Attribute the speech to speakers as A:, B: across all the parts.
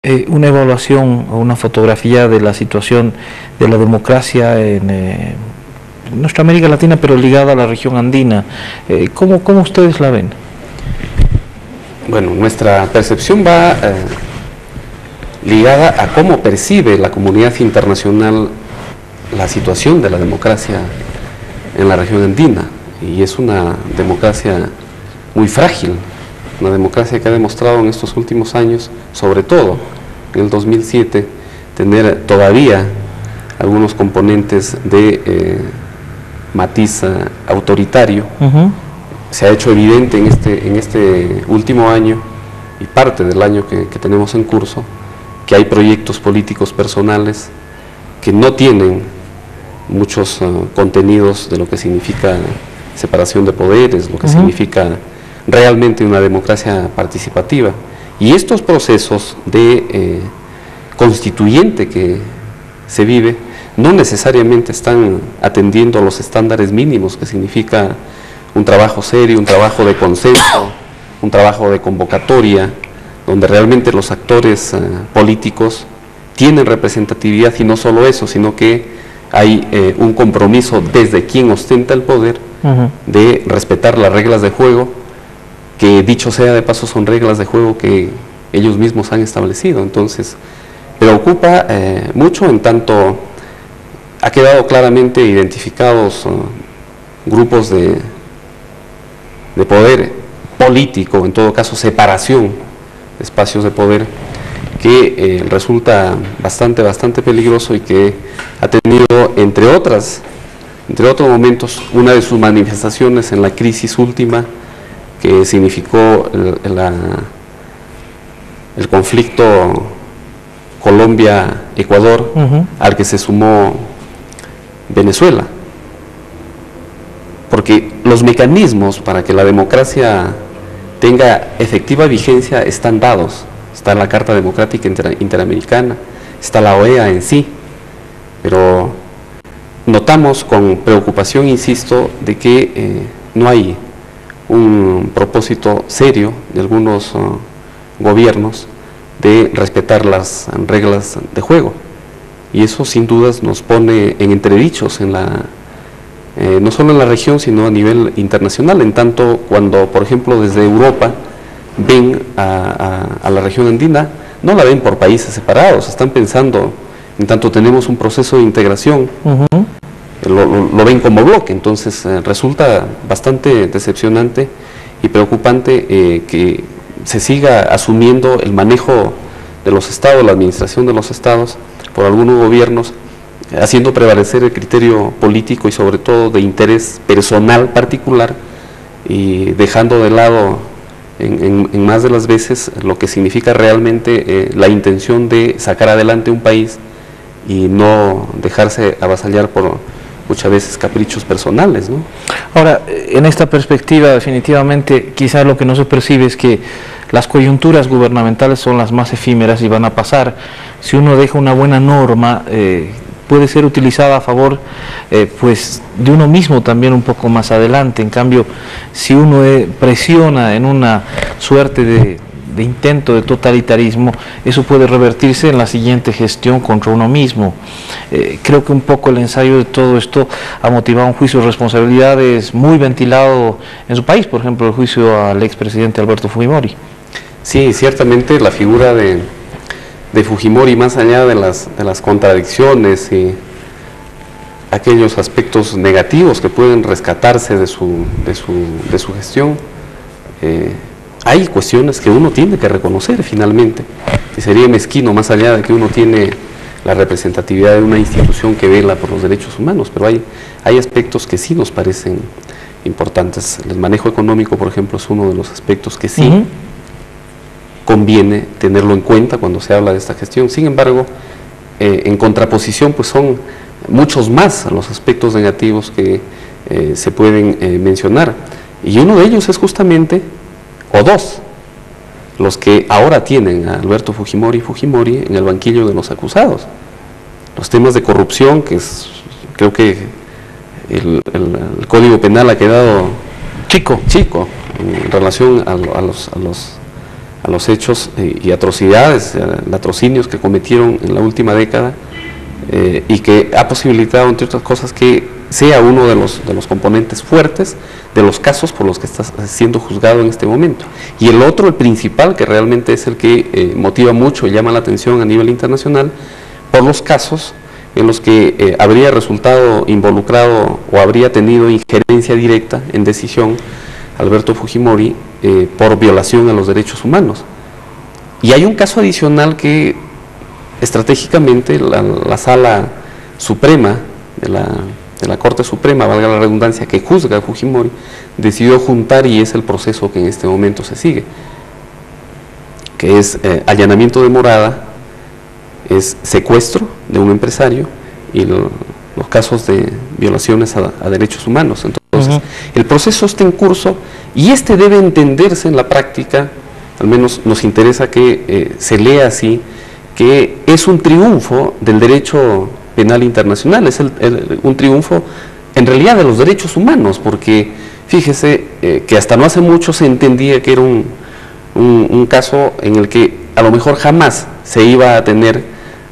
A: Una evaluación o una fotografía de la situación de la democracia en nuestra América Latina, pero ligada a la región andina. ¿Cómo ustedes la ven?
B: Bueno, nuestra percepción va ligada a cómo percibe la comunidad internacional la situación de la democracia en la región andina. Y es una democracia muy frágil, una democracia que ha demostrado en estos últimos años, sobre todo en el 2007, tener todavía algunos componentes de matiz autoritario. Se ha hecho evidente en este último año y parte del año que tenemos en curso, que hay proyectos políticos personales que no tienen muchos contenidos de lo que significa separación de poderes, lo que significa realmente una democracia participativa. Y estos procesos de constituyente que se vive no necesariamente están atendiendo a los estándares mínimos que significa un trabajo serio, un trabajo de consenso, un trabajo de convocatoria, donde realmente los actores políticos tienen representatividad, y no solo eso, sino que hay un compromiso desde quien ostenta el poder de respetar las reglas de juego, que dicho sea de paso son reglas de juego que ellos mismos han establecido. Entonces preocupa mucho, en tanto ha quedado claramente identificados grupos de poder político, en todo caso separación de espacios de poder, que resulta bastante peligroso, y que ha tenido, entre otros momentos, una de sus manifestaciones en la crisis última que significó el conflicto Colombia-Ecuador, al que se sumó Venezuela. Porque los mecanismos para que la democracia tenga efectiva vigencia están dados. Está la Carta Democrática Interamericana, está la OEA en sí, pero notamos con preocupación, insisto, de que no hay un propósito serio de algunos gobiernos de respetar las reglas de juego, y eso sin dudas nos pone en entredichos no solo en la región, sino a nivel internacional, en tanto cuando, por ejemplo, desde Europa ven a la región andina, no la ven por países separados, están pensando, en tanto tenemos un proceso de integración, lo ven como bloque. Entonces resulta bastante decepcionante y preocupante que se siga asumiendo el manejo de los estados, la administración de los estados, por algunos gobiernos, haciendo prevalecer el criterio político y sobre todo de interés personal particular, y dejando de lado en más de las veces lo que significa realmente la intención de sacar adelante un país y no dejarse avasallar por muchas veces caprichos personales, ¿no?
A: Ahora, en esta perspectiva, definitivamente, quizás lo que no se percibe es que las coyunturas gubernamentales son las más efímeras y van a pasar. Si uno deja una buena norma, puede ser utilizada a favor pues de uno mismo también un poco más adelante. En cambio, si uno presiona en una suerte de intento de totalitarismo, eso puede revertirse en la siguiente gestión contra uno mismo. Creo que un poco el ensayo de todo esto ha motivado un juicio de responsabilidades muy ventilado en su país, por ejemplo el juicio al expresidente Alberto Fujimori.
B: Sí, ciertamente la figura de Fujimori, más allá de las contradicciones y aquellos aspectos negativos que pueden rescatarse de su gestión, hay cuestiones que uno tiene que reconocer finalmente, y sería mezquino, más allá de que uno tiene la representatividad de una institución que vela por los derechos humanos, pero hay aspectos que sí nos parecen importantes. El manejo económico, por ejemplo, es uno de los aspectos que sí conviene tenerlo en cuenta cuando se habla de esta gestión. Sin embargo, en contraposición, pues son muchos más los aspectos negativos que se pueden mencionar, y uno de ellos es justamente, o dos, los que ahora tienen a Alberto Fujimori en el banquillo de los acusados. Los temas de corrupción, que creo que el Código Penal ha quedado chico en relación a a los hechos y atrocidades, latrocinios que cometieron en la última década, y que ha posibilitado, entre otras cosas, que sea uno de los componentes fuertes de los casos por los que está siendo juzgado en este momento. Y el otro, el principal, que realmente es el que motiva mucho y llama la atención a nivel internacional, por los casos en los que habría resultado involucrado o habría tenido injerencia directa en decisión Alberto Fujimori por violación a los derechos humanos. Y hay un caso adicional que estratégicamente la Sala Suprema de la Corte Suprema, valga la redundancia, que juzga a Fujimori, decidió juntar, y es el proceso que en este momento se sigue, que es allanamiento de morada, es secuestro de un empresario y los casos de violaciones a derechos humanos. Entonces, el proceso está en curso y este debe entenderse en la práctica, al menos nos interesa que se lea así, que es un triunfo del derecho penal internacional, es un triunfo en realidad de los derechos humanos, porque fíjese que hasta no hace mucho se entendía que era un caso en el que a lo mejor jamás se iba a tener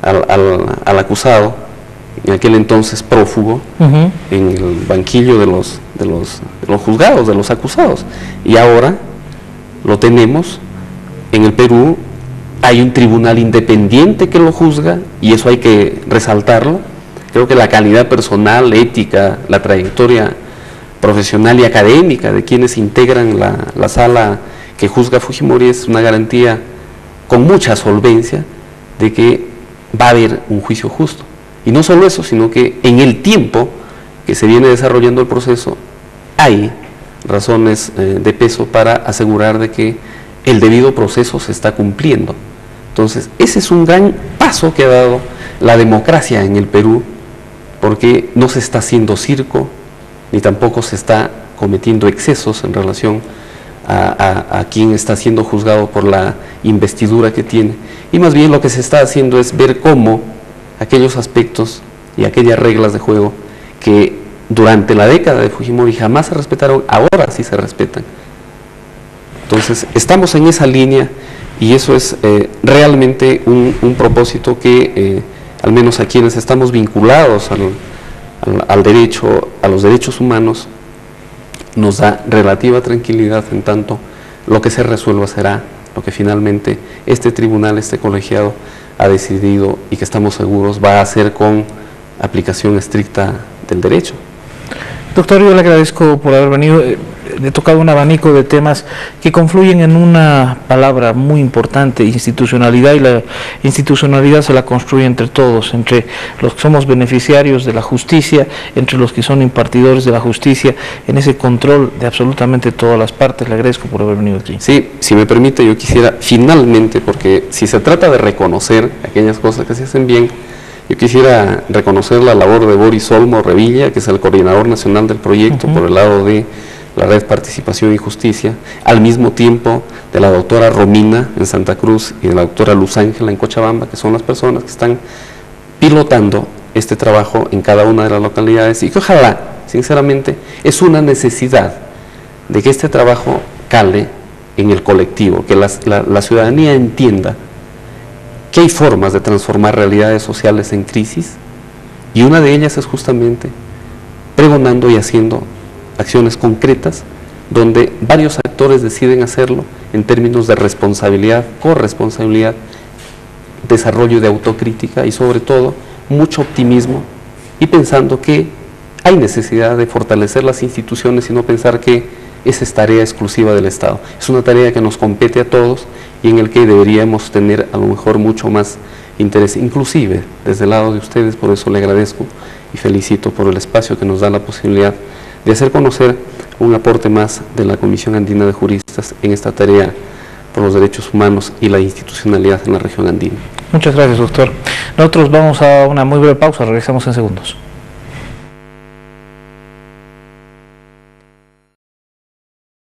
B: al acusado, en aquel entonces prófugo, en el banquillo de los juzgados, de los acusados, y ahora lo tenemos en el Perú. Hay un tribunal independiente que lo juzga y eso hay que resaltarlo. Creo que la calidad personal, ética, la trayectoria profesional y académica de quienes integran la sala que juzga a Fujimori es una garantía con mucha solvencia de que va a haber un juicio justo. Y no solo eso, sino que en el tiempo que se viene desarrollando el proceso hay razones de peso para asegurar de que el debido proceso se está cumpliendo. Entonces, ese es un gran paso que ha dado la democracia en el Perú, porque no se está haciendo circo, ni tampoco se está cometiendo excesos en relación a quien está siendo juzgado por la investidura que tiene. Y más bien lo que se está haciendo es ver cómo aquellos aspectos y aquellas reglas de juego que durante la década de Fujimori jamás se respetaron, ahora sí se respetan. Entonces, estamos en esa línea y eso es realmente un propósito que, al menos a quienes estamos vinculados al derecho, a los derechos humanos, nos da relativa tranquilidad, en tanto lo que se resuelva será lo que finalmente este tribunal, este colegiado ha decidido y que estamos seguros va a hacer con aplicación estricta del derecho.
A: Doctor, yo le agradezco por haber venido. He tocado un abanico de temas que confluyen en una palabra muy importante, institucionalidad, y la institucionalidad se la construye entre todos, entre los que somos beneficiarios de la justicia, entre los que son impartidores de la justicia, en ese control de absolutamente todas las partes. Le agradezco por haber venido aquí.
B: Sí, si me permite, yo quisiera finalmente, porque si se trata de reconocer aquellas cosas que se hacen bien, yo quisiera reconocer la labor de Boris Olmo Revilla, que es el coordinador nacional del proyecto por el lado de la Red Participación y Justicia, al mismo tiempo de la doctora Romina en Santa Cruz y de la doctora Luz Ángela en Cochabamba, que son las personas que están pilotando este trabajo en cada una de las localidades, y que ojalá, sinceramente, es una necesidad de que este trabajo cale en el colectivo, que la ciudadanía entienda que hay formas de transformar realidades sociales en crisis, y una de ellas es justamente pregonando y haciendo acciones concretas donde varios actores deciden hacerlo en términos de responsabilidad, corresponsabilidad, desarrollo de autocrítica y sobre todo mucho optimismo, y pensando que hay necesidad de fortalecer las instituciones y no pensar que esa es tarea exclusiva del Estado. Es una tarea que nos compete a todos y en el que deberíamos tener a lo mejor mucho más interés, inclusive desde el lado de ustedes. Por eso le agradezco y felicito por el espacio que nos da la posibilidad de hacer conocer un aporte más de la Comisión Andina de Juristas en esta tarea por los derechos humanos y la institucionalidad en la región andina.
A: Muchas gracias, doctor. Nosotros vamos a una muy breve pausa, regresamos en segundos.